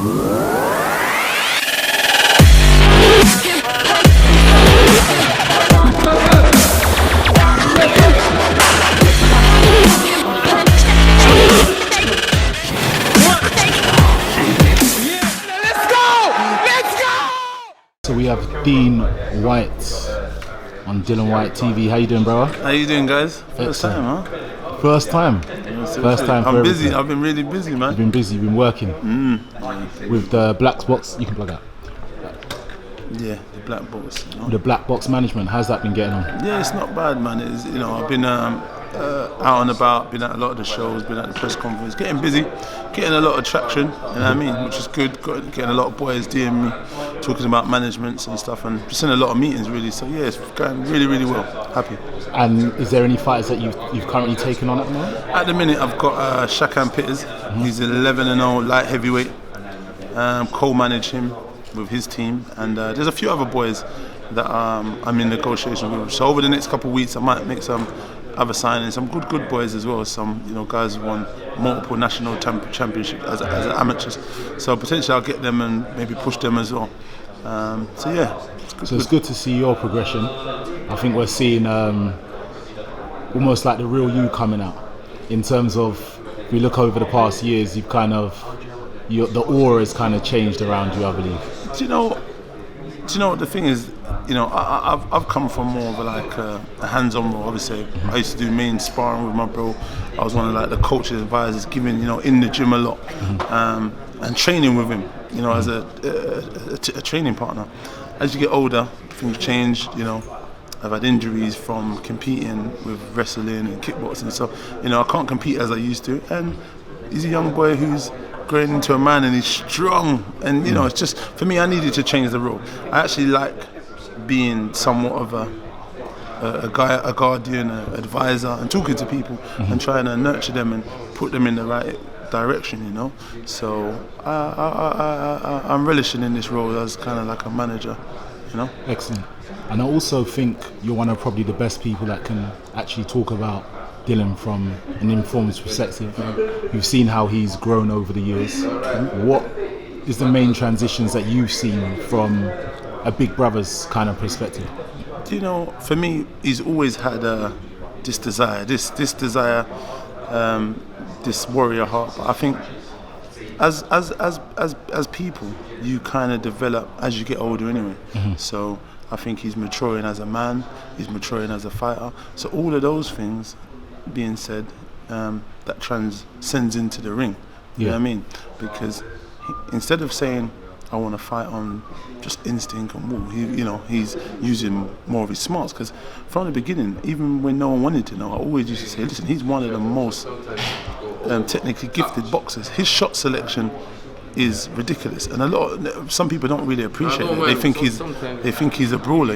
So we have Dillian Whyte on Dillian Whyte TV. How you doing, bro? How you doing, guys? First time, huh? First time. First time. I'm busy. I've been really busy, man. You've been busy. You've been working with the black box. You can plug out. Yeah, the black box. You know? The black box management. How's that been getting on? Yeah, it's not bad, man. It's, I've been out and about, been at a lot of the shows, been at the press conference, getting busy, getting a lot of traction. You know what I mean? Which is good. Getting a lot of boys DMing me, talking about managements and stuff, and just in a lot of meetings, really. So yeah, it's going really, really well. Happy. And is there any fighters that you've currently taken on at the moment? At the minute, I've got Shakan Pitters. He's 11-0 light heavyweight. Co-manage him with his team, and there's a few other boys that I'm in negotiation with. So over the next couple of weeks, I might make some other signings. Some good boys as well. Some guys who won multiple national championship as amateurs. So potentially I'll get them and maybe push them as well. So yeah. It's good to see your progression. I think we're seeing almost like the real you coming out. In terms of, if we look over the past years, you've kind of, the aura has kind of changed around you, I believe. Do you know what the thing is? I've come from more of a hands-on role. Obviously, I used to do main sparring with my bro. I was one of the coaches, advisors, giving in the gym a lot, and training with him. As a training partner. As you get older, things change. I've had injuries from competing with wrestling and kickboxing, so I can't compete as I used to. And he's a young boy who's growing into a man, and he's strong. And it's just, for me, I needed to change the role. I actually like being somewhat of a guardian, an advisor, and talking to people and trying to nurture them and put them in the right direction. So I'm relishing in this role as kind of like a manager. Excellent. And I also think you're one of probably the best people that can actually talk about Dillian from an informed perspective. You've seen how he's grown over the years. What is the main transitions that you've seen from a big brother's kind of perspective? For me, he's always had this desire, this warrior heart. But I think as people, you kind of develop as you get older anyway. So I think he's maturing as a man, he's maturing as a fighter. So all of those things being said, that transcends into the ring. You know what I mean? Because instead of saying I want to fight on just instinct and will, he's using more of his smarts. Because from the beginning, even when no one wanted to know, I always used to say, listen, he's one of the most technically gifted boxers. His shot selection is ridiculous, and some people don't really appreciate it. They think he's a brawler,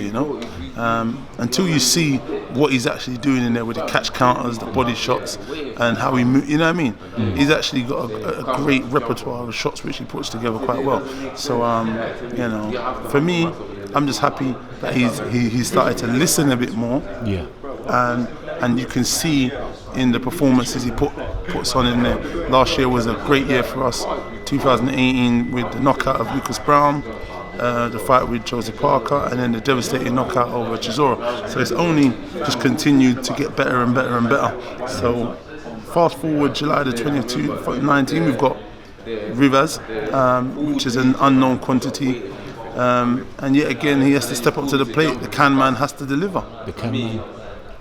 until you see what he's actually doing in there with the catch counters, the body shots, and how he moves. You know what I mean? He's actually got a great repertoire of shots which he puts together quite well. So for me, I'm just happy that he's started to listen a bit more. Yeah. And you can see in the performances he puts on in there. Last year was a great year for us. 2018 with the knockout of Lucas Brown, the fight with Joseph Parker, and then the devastating knockout over Chisora. So it's only just continued to get better and better and better. So fast forward July the 20th, 2019, we've got Rivas, which is an unknown quantity. And yet again, he has to step up to the plate. The can man has to deliver. The can man.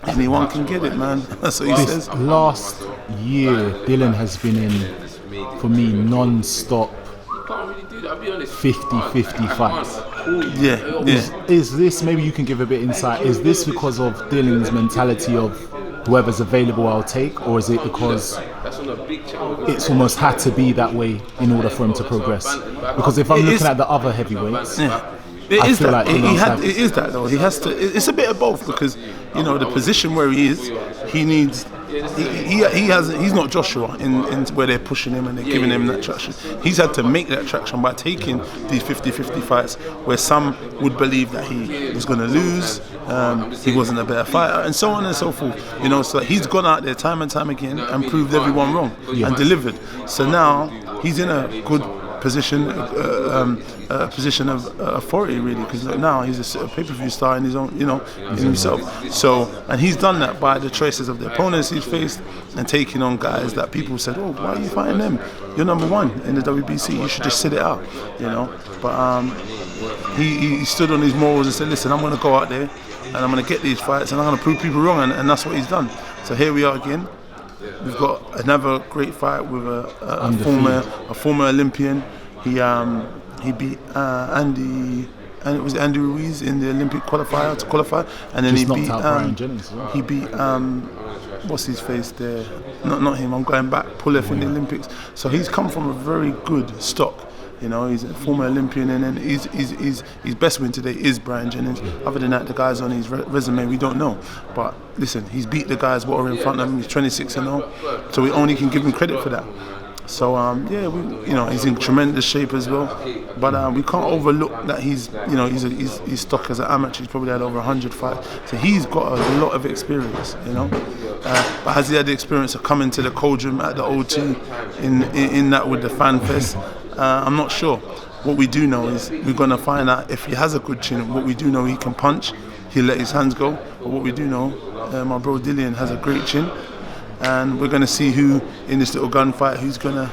Anyone can get it, man. That's what he says. Last year, Dillian has been in, for me, non-stop 50-50 fights. Yeah. Is this, maybe you can give a bit insight, is this because of Dillian's mentality of whoever's available I'll take, or is it because it's almost had to be that way in order for him to progress? Because if I'm looking at the other heavyweights, It is that. It is that though. He has to. It's a bit of both, because the position where he is, he needs. He's not Joshua in where they're pushing him and they're giving him that traction. He's had to make that traction by taking these 50-50 fights where some would believe that he was going to lose, he wasn't a better fighter, and so on and so forth. So he's gone out there time and time again and proved everyone wrong and delivered. So now he's in a good position of authority, really, because now he's a pay-per-view star in his own, in himself. So, and he's done that by the choices of the opponents he's faced and taking on guys that people said, oh, why are you fighting them? You're number one in the WBC. You should just sit it out, But he stood on his morals and said, listen, I'm going to go out there and I'm going to get these fights and I'm going to prove people wrong, and that's what he's done. So here we are again. We've got another great fight with a former Olympian. He beat Andy Ruiz in the Olympic qualifier to qualify, and then Just knocked out Brian Jennings as well. He beat what's his face there? Not him. I'm going back. Pulev in the Olympics. So he's come from a very good stock. He's a former Olympian, and then his best win today is Brian Jennings. Other than that, the guys on his resume we don't know. But listen, he's beat the guys what are in front of him. He's 26-0, so we only can give him credit for that. So he's in tremendous shape as well. But we can't overlook that he's stock as an amateur. He's probably had over 100 fights, so he's got a lot of experience. But has he had the experience of coming to the cold room at the O2 in that with the fan fest? I'm not sure. What we do know is we're going to find out if he has a good chin. What we do know, he can punch, he'll let his hands go. But what we do know, my bro Dillian has a great chin, and we're going to see who in this little gunfight who's going to,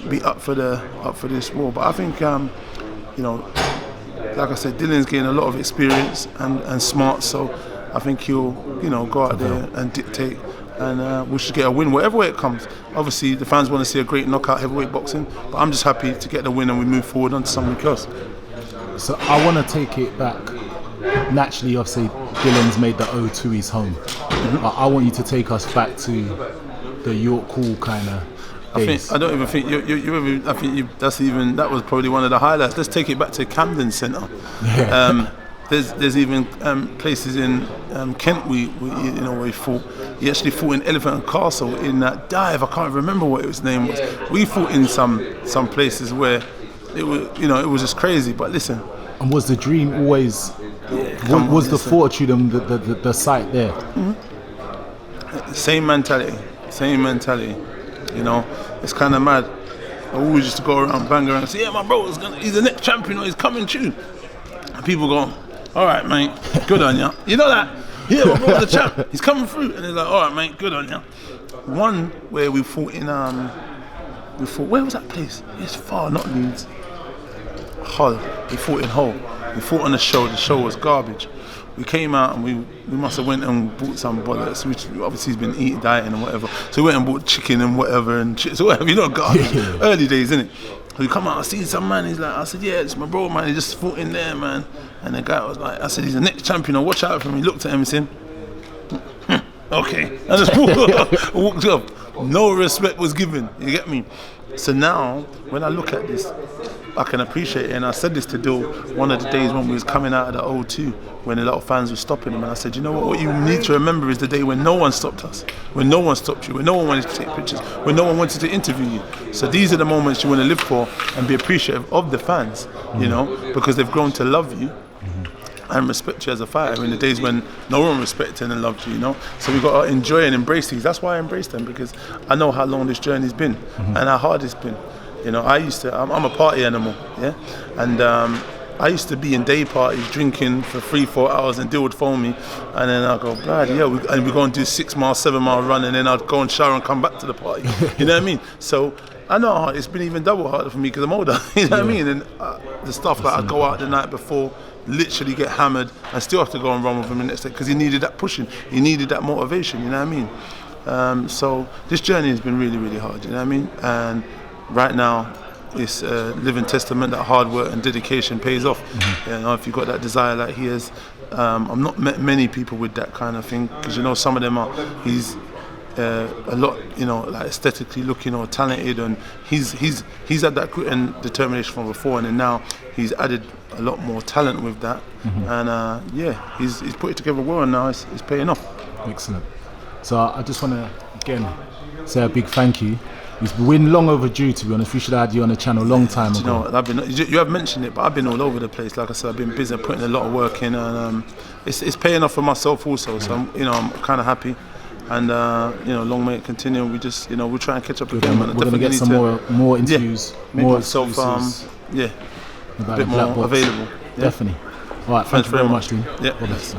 be up for this war. But I think, like I said, Dillian's getting a lot of experience and smart, so I think he'll, go out there and dictate. And we should get a win, whatever way it comes. Obviously, the fans want to see a great knockout heavyweight boxing, but I'm just happy to get the win and we move forward on to something else. So I want to take it back. Naturally, obviously, Dillian's made the O2 his home. Mm-hmm. I want you to take us back to the York Hall kind of days. I don't even think that was probably one of the highlights. Let's take it back to Camden Centre. Yeah. There's even places in Kent where he fought. He actually fought in Elephant and Castle in that dive. I can't remember what his name was. We fought in some places where it was just crazy. But listen. And was the dream always? Was the fortitude and the sight there? Mm-hmm. Same mentality. It's kind of mad. I always used to go around, bang around, and say, "Yeah, my bro, he's the next champion, or he's coming true." And people go, "All right, mate, good on ya." You know that? Yeah, my bro's the champ. He's coming through, and he's like, "All right, mate, good on ya." One where we fought in where was that place? It's far, not Leeds. Hull. We fought in Hull. We fought on the show. The show was garbage. We came out and we must have went and bought some bollocks, which obviously he's been dieting and whatever. So we went and bought chicken and whatever and chips or whatever, garbage. Yeah. Early days, innit? We come out, I see some man, he's like, I said, yeah, it's my bro, man, he just fought in there, man. And the guy was like, I said, he's the next champion, watch out for him. He looked at him and said, okay. I just walked off. No respect was given, you get me? So now, when I look at this, I can appreciate it. And I said this to Dill one of the days when we was coming out of the O2, when a lot of fans were stopping him. And I said, you know what you need to remember is the day when no one stopped us, when no one stopped you, when no one wanted to take pictures, when no one wanted to interview you. So these are the moments you want to live for and be appreciative of the fans, because they've grown to love you and respect you as a fighter in the days when no one respected and loved you, So we got to enjoy and embrace these. That's why I embrace them, because I know how long this journey's been and how hard it's been. I'm a party animal, yeah? And I used to be in day parties drinking for 3-4 hours, and Dill would phone me, and then I'd go, bloody hell, we're going to do 6-mile, 7-mile run, and then I'd go and shower and come back to the party. You know what I mean? So I know how it's been even double harder for me because I'm older. You know what I mean? And the stuff that I'd go out the night before, literally get hammered, and still have to go and run with him the next day because he needed that pushing, he needed that motivation. You know what I mean? So this journey has been really, really hard. You know what I mean? And right now, it's a living testament that hard work and dedication pays off. Mm-hmm. If you've got that desire like he has, I've not met many people with that kind of thing, because some of them he's a lot, like aesthetically looking or talented, and he's had that grit and determination from before, and then now he's added a lot more talent with that. Mm-hmm. And he's put it together well, and now it's paying off. Excellent. So I just want to again say a big thank you. It's been long overdue, to be honest. We should have had you on the channel a long time ago. You have mentioned it, but I've been all over the place. Like I said, I've been busy putting a lot of work in, and it's paying off for myself also. So I'm kind of happy. and long may it continue. We just we'll try and catch up again, man. We're gonna get some more interviews, more myself, exclusives. a bit more available. Definitely. All right, thank you very much, Dean. Yeah. God bless.